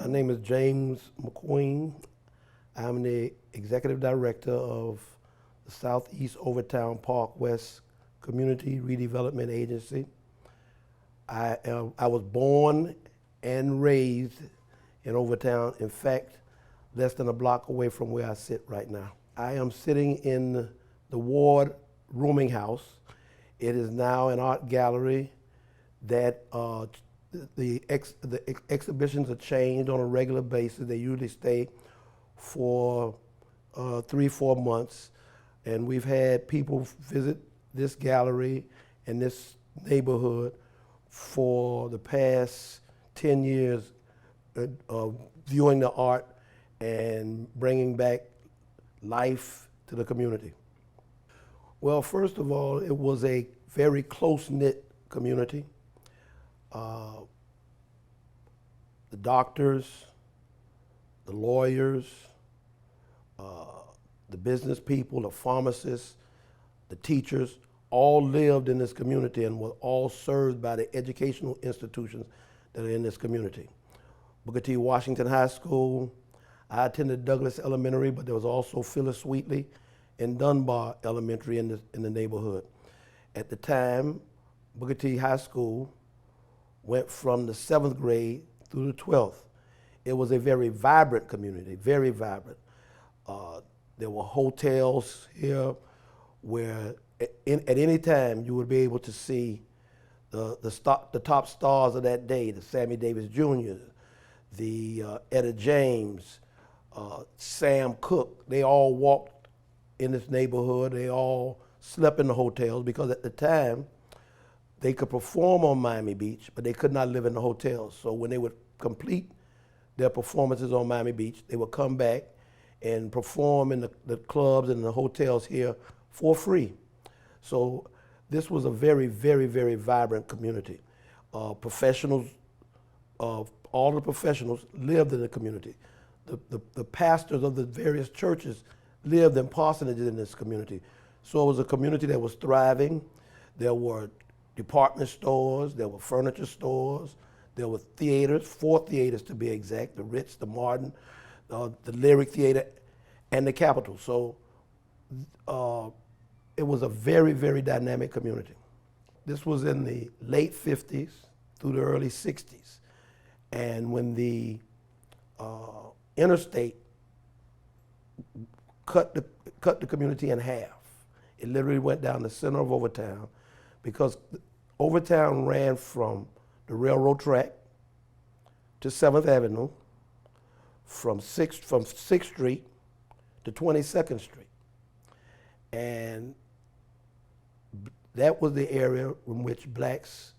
My name is James McQueen. I'm the executive director of the Southeast Overtown Park West Community Redevelopment Agency. I was born and raised in Overtown. In fact, less than a block away from where I sit right now. I am sitting in the Ward Rooming House. It is now an art gallery that the exhibitions are changed on a regular basis. They usually stay for 3-4 months. And we've had people visit this gallery and this neighborhood for the past 10 years, viewing the art and bringing back life to the community. Well, first of all, it was a very close-knit community. The doctors, the lawyers, the business people, the pharmacists, the teachers, all lived in this community and were all served by the educational institutions that are in this community. Booker T. Washington High School. I attended Douglas Elementary, but there was also Phyllis Wheatley and Dunbar Elementary in the neighborhood. At the time, Booker T. High School went from the 7th grade through the 12th. It was a very vibrant community, very vibrant. There were hotels here where at any time you would be able to see the top stars of that day, the Sammy Davis Jr., the Etta James, Sam Cooke. They all walked in this neighborhood. They all slept in the hotels because at the time they could perform on Miami Beach, but they could not live in the hotels. So when they would complete their performances on Miami Beach, they would come back and perform in the clubs and the hotels here for free. So this was a very, very, very vibrant community. Professionals, all the professionals lived in the community. The pastors of the various churches lived in parsonages in this community. So it was a community that was thriving. There were department stores, there were furniture stores, there were theaters, 4 theaters to be exact, the Ritz, the Martin, the Lyric Theater, and the Capitol. So it was a very, very dynamic community. This was in the late 50s through the early 60s. And when the interstate cut the community in half, it literally went down the center of Overtown, because Overtown ran from the railroad track to 7th Avenue, from 6th Street to 22nd Street. And that was the area in which blacks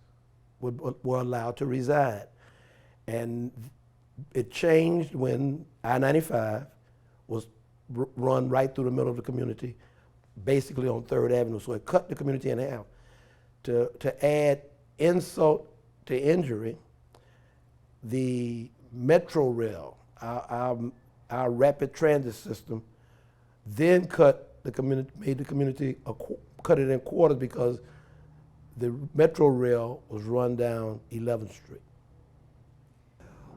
were allowed to reside. And it changed when I-95 was run right through the middle of the community, basically on 3rd Avenue. So it cut the community in half. To add insult to injury, the Metro Rail, our rapid transit system, then made the community cut it in quarters because the Metro Rail was run down 11th Street.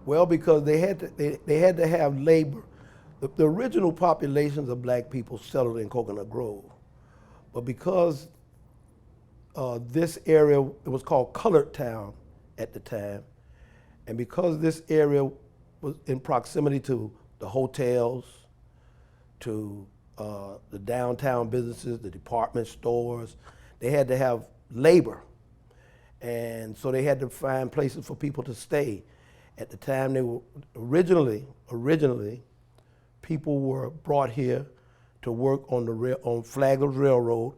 Well, because they had to have labor. The original populations of black people settled in Coconut Grove, but because this area, it was called Colored Town at the time, and because this area was in proximity to the hotels, to the downtown businesses, the department stores, they had to have labor. And so they had to find places for people to stay. At the time, they were originally, people were brought here to work on Flagler's Railroad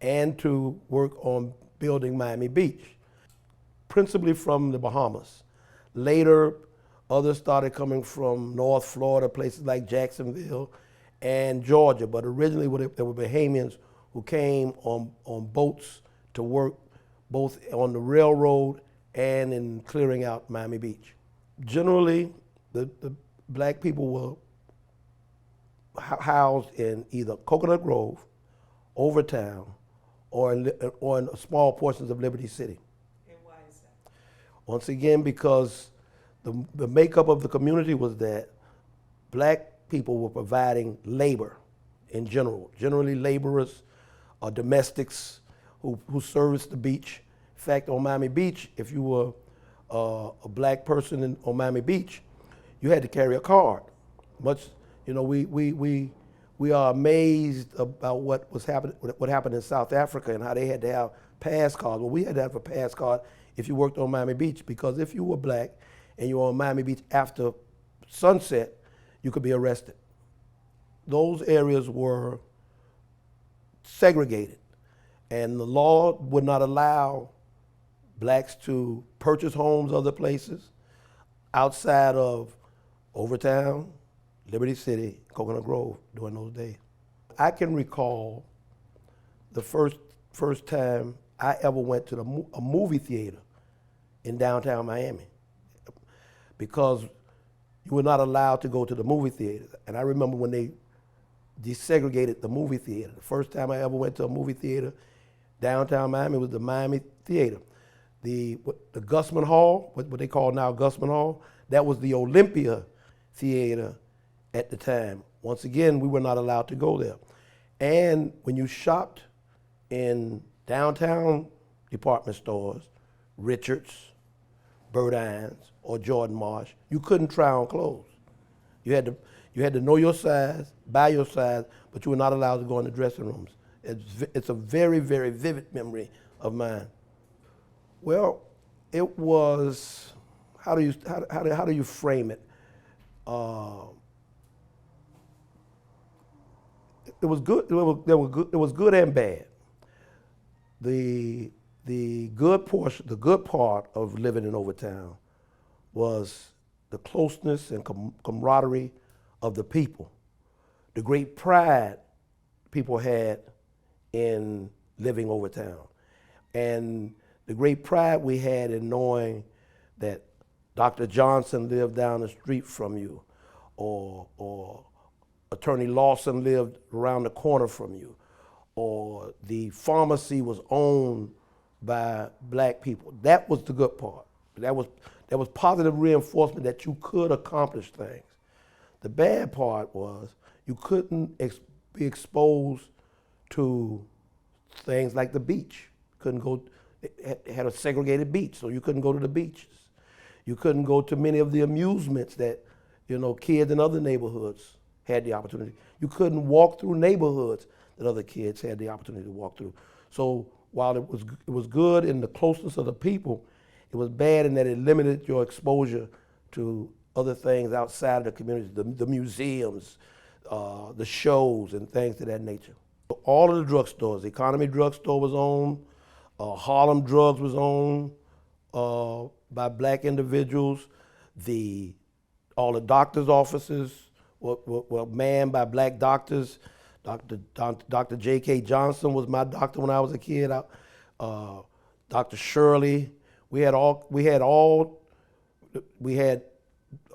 and to work on building Miami Beach, principally from the Bahamas. Later, others started coming from North Florida, places like Jacksonville and Georgia, but originally there were Bahamians who came on boats to work both on the railroad and in clearing out Miami Beach. Generally, the black people were housed in either Coconut Grove, Overtown, or in small portions of Liberty City. And why is that? Once again, because The makeup of the community was that black people were providing labor in general, generally laborers or domestics who serviced the beach. In fact, on Miami Beach, if you were a black person on Miami Beach, you had to carry a card. Much, we are amazed about what happened in South Africa and how they had to have pass cards. Well, we had to have a pass card if you worked on Miami Beach, because if you were black and you were on Miami Beach after sunset, you could be arrested. Those areas were segregated, and the law would not allow blacks to purchase homes other places outside of Overtown, Liberty City, Coconut Grove during those days. I can recall the first time I ever went to a movie theater in downtown Miami, because you were not allowed to go to the movie theater. And I remember when they desegregated the movie theater. The first time I ever went to a movie theater downtown Miami was the Miami Theater. The Gusman Hall, what they call now Gusman Hall, that was the Olympia Theater at the time. Once again, we were not allowed to go there. And when you shopped in downtown department stores, Richards, Burdines, or Jordan Marsh, you couldn't try on clothes. You had to know your size, buy your size, but you were not allowed to go in the dressing rooms. It's a very, very vivid memory of mine. Well, it was, how do you frame it? It was good. It was good and bad. The good portion, the good part of living in Overtown was the closeness and camaraderie of the people, the great pride people had in living Overtown, and the great pride we had in knowing that Dr. Johnson lived down the street from you, or Attorney Lawson lived around the corner from you, or the pharmacy was owned by black people. That was the good part. That was positive reinforcement that you could accomplish things. The bad part was you couldn't be exposed to things like the beach. Couldn't go. It had a segregated beach, so you couldn't go to the beaches. You couldn't go to many of the amusements that kids in other neighborhoods had the opportunity. You couldn't walk through neighborhoods that other kids had the opportunity to walk through. So while it was good in the closeness of the people, it was bad in that it limited your exposure to other things outside of the community, the museums, the shows, and things of that nature. All of the drugstores, the Economy Drugstore was owned, Harlem Drugs was owned by black individuals. All the doctors' offices were manned by black doctors. Dr. J.K. Johnson was my doctor when I was a kid. Dr. Shirley. We had all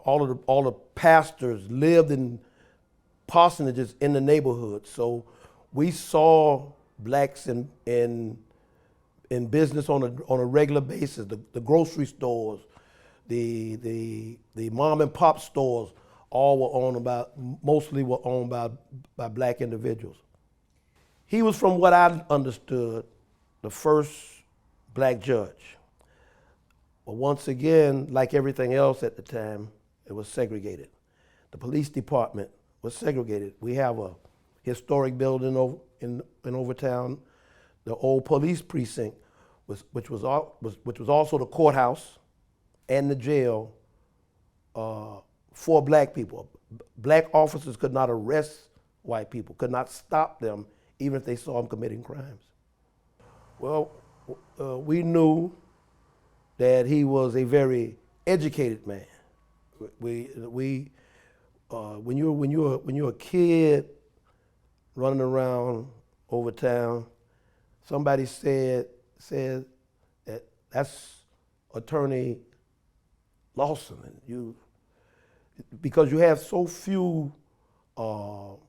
the pastors lived in parsonages in the neighborhood. So we saw blacks in business on a regular basis. The grocery stores, the mom and pop stores, mostly were owned by black individuals. He was, from what I understood, the first black judge. But once again, like everything else at the time, it was segregated. The police department was segregated. We have a historic building in Overtown, the old police precinct, which was also the courthouse and the jail for black people. Black officers could not arrest white people, could not stop them even if they saw them committing crimes. Well, we knew that he was a very educated man. When you're a kid running around Overtown, somebody said that that's Attorney Lawson, and because you have so few role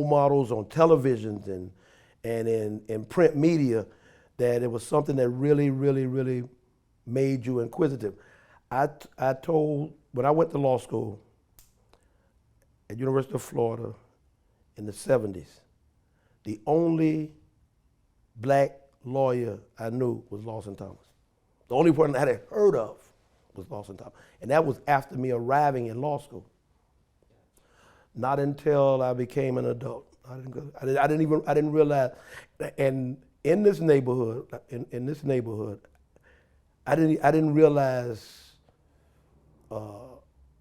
models on televisions and in print media, that it was something that really, really, really made you inquisitive. I told, when I went to law school at University of Florida in the 70s, the only black lawyer I knew was Lawson Thomas. The only one I had heard of was Lawson Thomas. And that was after me arriving in law school. Not until I became an adult. I didn't realize, and in this neighborhood, I didn't realize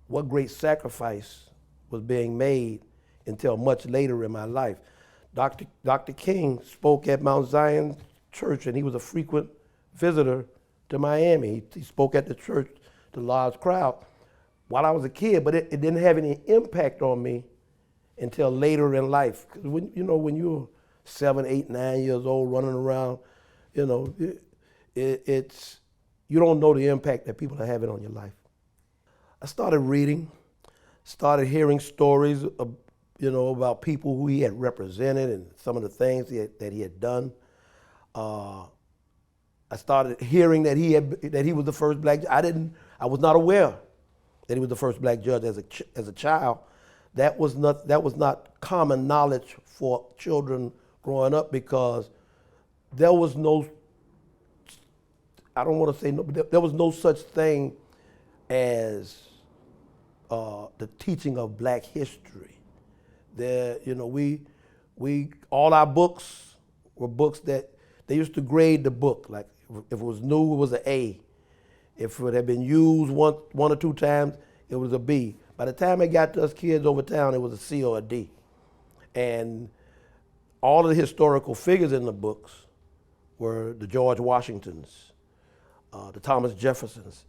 what great sacrifice was being made until much later in my life. Dr. King spoke at Mount Zion Church, and he was a frequent visitor to Miami. He spoke at the church to a large crowd while I was a kid, but it didn't have any impact on me until later in life. 'Cause when you're 7, 8, 9 years old running around, it's you don't know the impact that people are having on your life. I started reading, started hearing stories about people who he had represented and some of the things that he had done. I started hearing that he was the first black. I was not aware that he was the first black judge as a child. That was not common knowledge for children growing up, because there was no, I don't want to say no, but there was no such thing as the teaching of black history. We all our books were books that they used to grade the book. Like if it was new, it was an A. If it had been used one or two times, it was a B. By the time it got to us kids over town, it was a C or a D. And all of the historical figures in the books were the George Washingtons, the Thomas Jeffersons.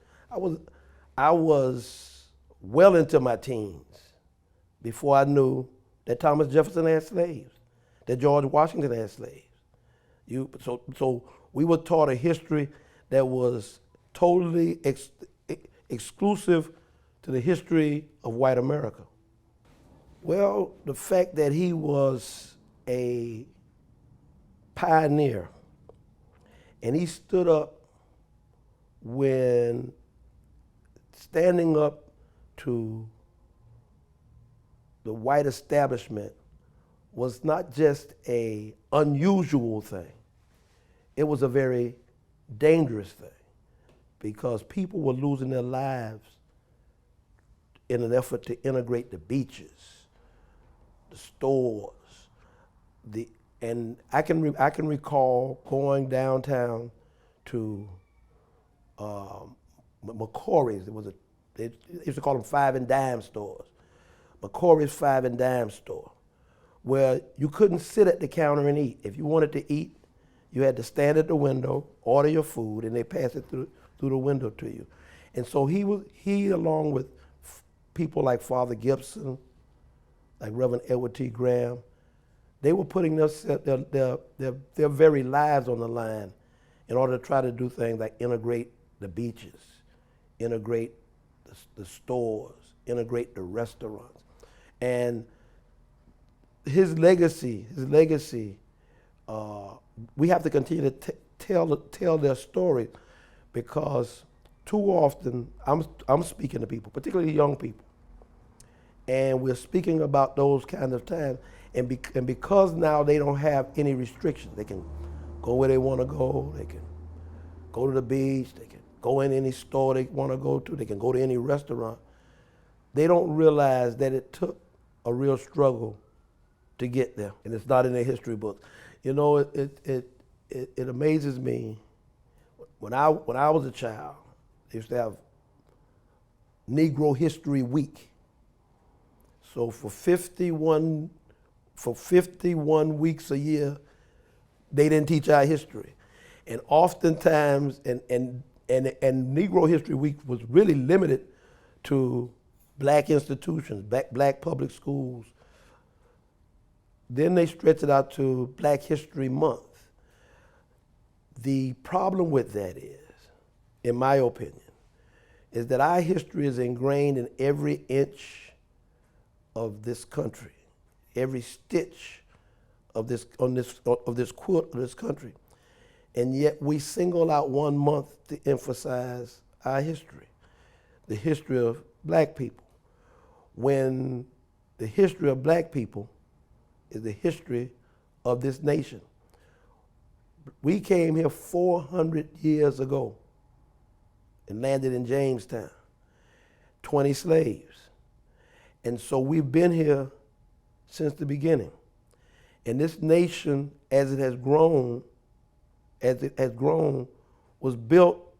I was well into my teens before I knew that Thomas Jefferson had slaves, that George Washington had slaves. So we were taught a history that was totally exclusive to the history of white America. Well, the fact that he was a pioneer, and he stood up when standing up to the white establishment was not just an unusual thing. It was a very dangerous thing, because people were losing their lives in an effort to integrate the beaches, the stores, and I can recall going downtown to McQueen's. They used to call them 5 and dime stores. McQueen's 5 and dime store, where you couldn't sit at the counter and eat. If you wanted to eat, you had to stand at the window, order your food, and they pass it through the window to you. And so he along with people like Father Gibson, like Reverend Edward T. Graham, they were putting their very lives on the line in order to try to do things like integrate the beaches, integrate the stores, integrate the restaurants. And his legacy, we have to continue to tell their story, because too often I'm speaking to people, particularly young people, and we're speaking about those kind of times, and because now they don't have any restrictions, they can go where they want to go, they can go to the beach, they can go in any store they want to go to, they can go to any restaurant. They don't realize that it took a real struggle to get there, and it's not in their history books. It amazes me. When I was a child, they used to have Negro History Week. So for 51 weeks a year, they didn't teach our history, and oftentimes, and Negro History Week was really limited to black institutions, black public schools. Then they stretched it out to Black History Month. The problem with that is, in my opinion, is that our history is ingrained in every inch of this country, every stitch of this quilt of this country, and yet we single out one month to emphasize our history. the history of black people, when the history of black people is the history of this nation. We came here 400 years ago and landed in Jamestown, 20 slaves. And so we've been here since the beginning. And this nation, as it has grown, was built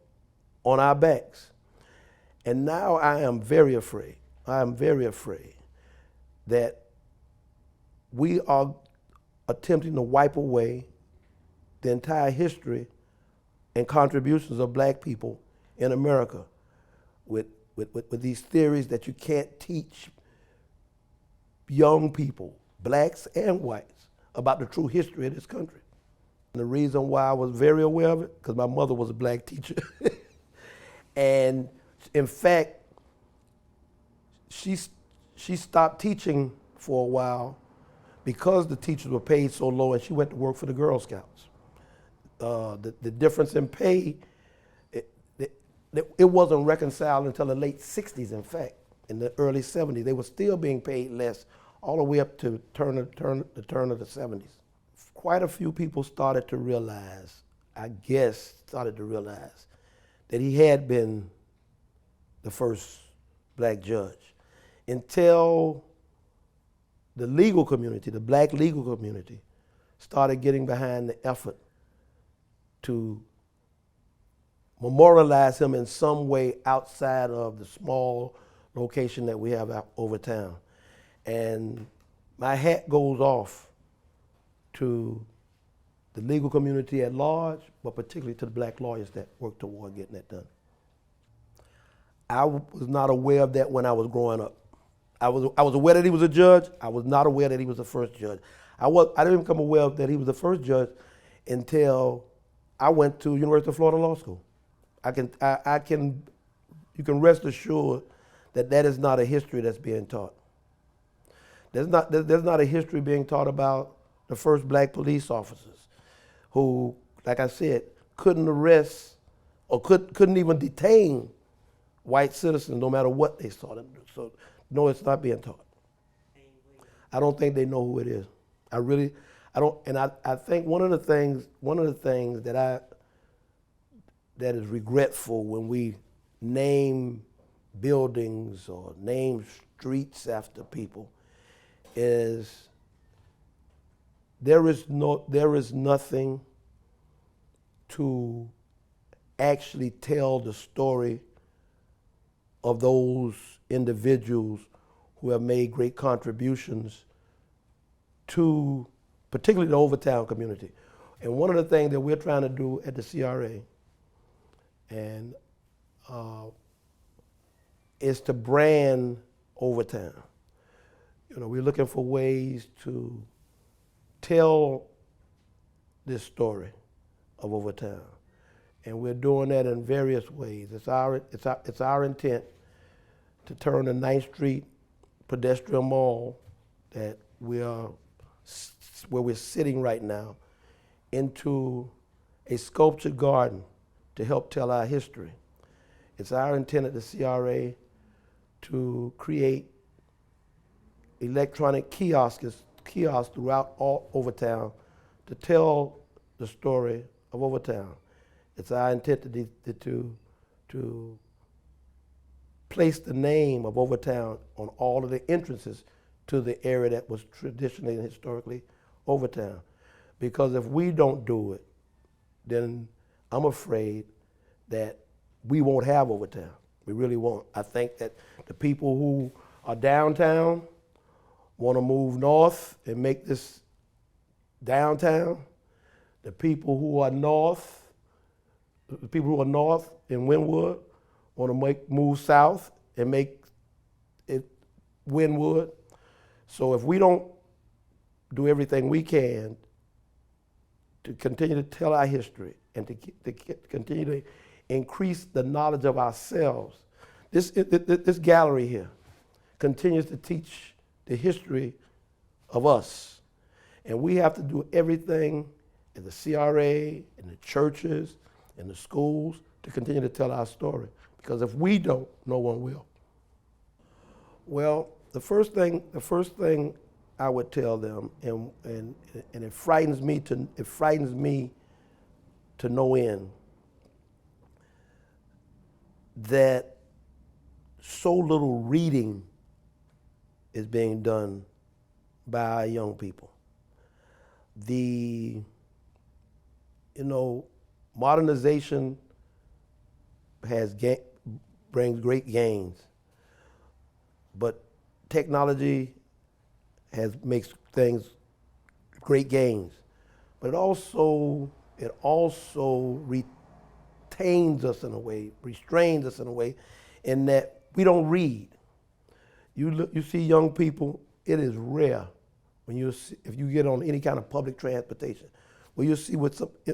on our backs. And now I am very afraid that we are attempting to wipe away the entire history and contributions of black people in America with these theories that you can't teach young people, blacks and whites, about the true history of this country. And the reason why I was very aware of it, because my mother was a black teacher. And in fact, she stopped teaching for a while because the teachers were paid so low, and she went to work for the Girl Scouts. The difference in pay, it wasn't reconciled until the late 60s, in fact. In the early 70s, they were still being paid less all the way up to the turn of the 70s. Quite a few people started to realize that he had been the first black judge, until the legal community, the black legal community, started getting behind the effort to memorialize him in some way outside of the small location that we have out over town. And my hat goes off to the legal community at large, but particularly to the black lawyers that worked toward getting that done. I was not aware of that when I was growing up. I was aware that he was a judge. I was not aware that he was the first judge. I didn't become aware that he was the first judge until I went to University of Florida Law School. You can rest assured that is not a history that's being taught. There's not a history being taught about the first black police officers who, like I said, couldn't arrest or couldn't even detain white citizens no matter what they saw them do. So no, it's not being taught. I don't think they know who it is. I don't, and I think one of the things that is regretful when we name buildings or name streets after people is there is nothing to actually tell the story of those individuals who have made great contributions to particularly the Overtown community. And one of the things that we're trying to do at the CRA is to brand Overtown. We're looking for ways to tell this story of Overtown, and we're doing that in various ways. It's our intent to turn the 9th Street pedestrian mall that where we're sitting right now into a sculptured garden to help tell our history. It's our intent at the CRA to create electronic kiosks throughout all Overtown to tell the story of Overtown. It's our intent to place the name of Overtown on all of the entrances to the area that was traditionally and historically Overtown. Because if we don't do it, then I'm afraid that we won't have Overtown. We really won't. I think that the people who are downtown want to move north and make this downtown. The people who are north in Wynwood want to move south and make it Wynwood. So if we don't do everything we can to continue to tell our history and to continue to increase the knowledge of ourselves, this gallery here continues to teach the history of us. And we have to do everything in the CRA, in the churches, in the schools to continue to tell our story. Because if we don't, no one will. Well, the first thing I would tell them, and it frightens me to no end, that so little reading is being done by our young people. Modernization brings great gains, but technology makes things great gains, but it also retains us in a way, restrains us in a way, in that we don't read. You see young people, it is rare if you get on any kind of public transportation, where you see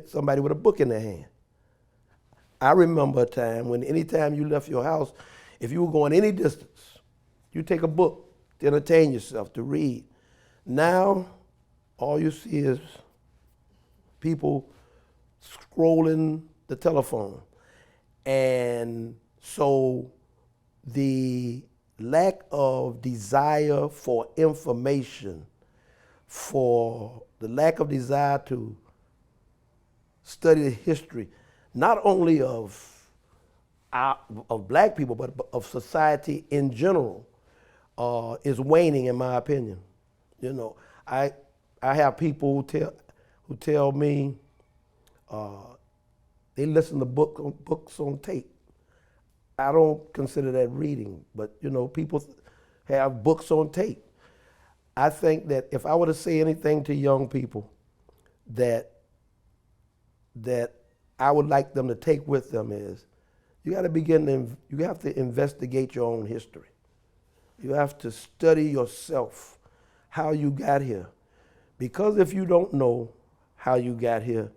somebody with a book in their hand. I remember a time when anytime you left your house, if you were going any distance, you take a book to entertain yourself, to read. Now, all you see is people scrolling the telephone. And so the lack of desire for information, for the lack of desire to study the history, not only of black people, but of society in general, is waning, in my opinion. I have people who tell me they listen to books on tape. I don't consider that reading, but people have books on tape. I think that if I were to say anything to young people that I would like them to take with them is, you have to investigate your own history. You have to study yourself, how you got here. Because if you don't know how you got here,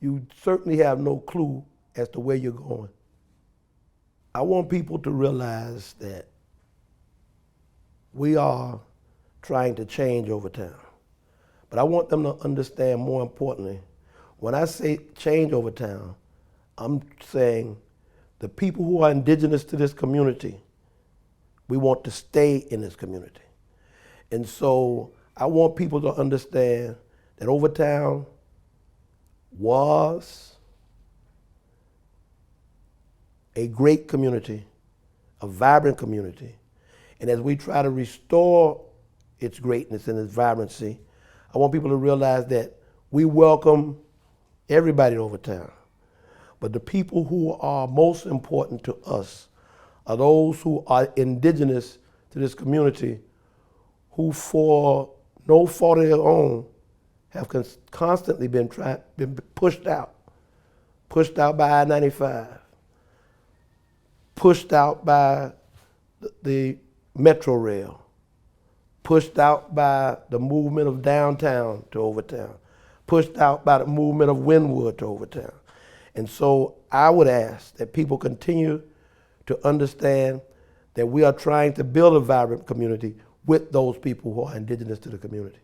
you certainly have no clue as to where you're going. I want people to realize that we are trying to change over time. But I want them to understand, more importantly, when I say change over time, I'm saying the people who are indigenous to this community, we want to stay in this community. And so I want people to understand that Overtown was a great community, a vibrant community. And as we try to restore its greatness and its vibrancy, I want people to realize that we welcome everybody in Overtown. But the people who are most important to us are those who are indigenous to this community, who for no fault of their own have constantly been pushed out by I-95, pushed out by the Metro Rail, pushed out by the movement of downtown to Overtown, pushed out by the movement of Wynwood to Overtown. And so I would ask that people continue to understand that we are trying to build a vibrant community with those people who are indigenous to the community.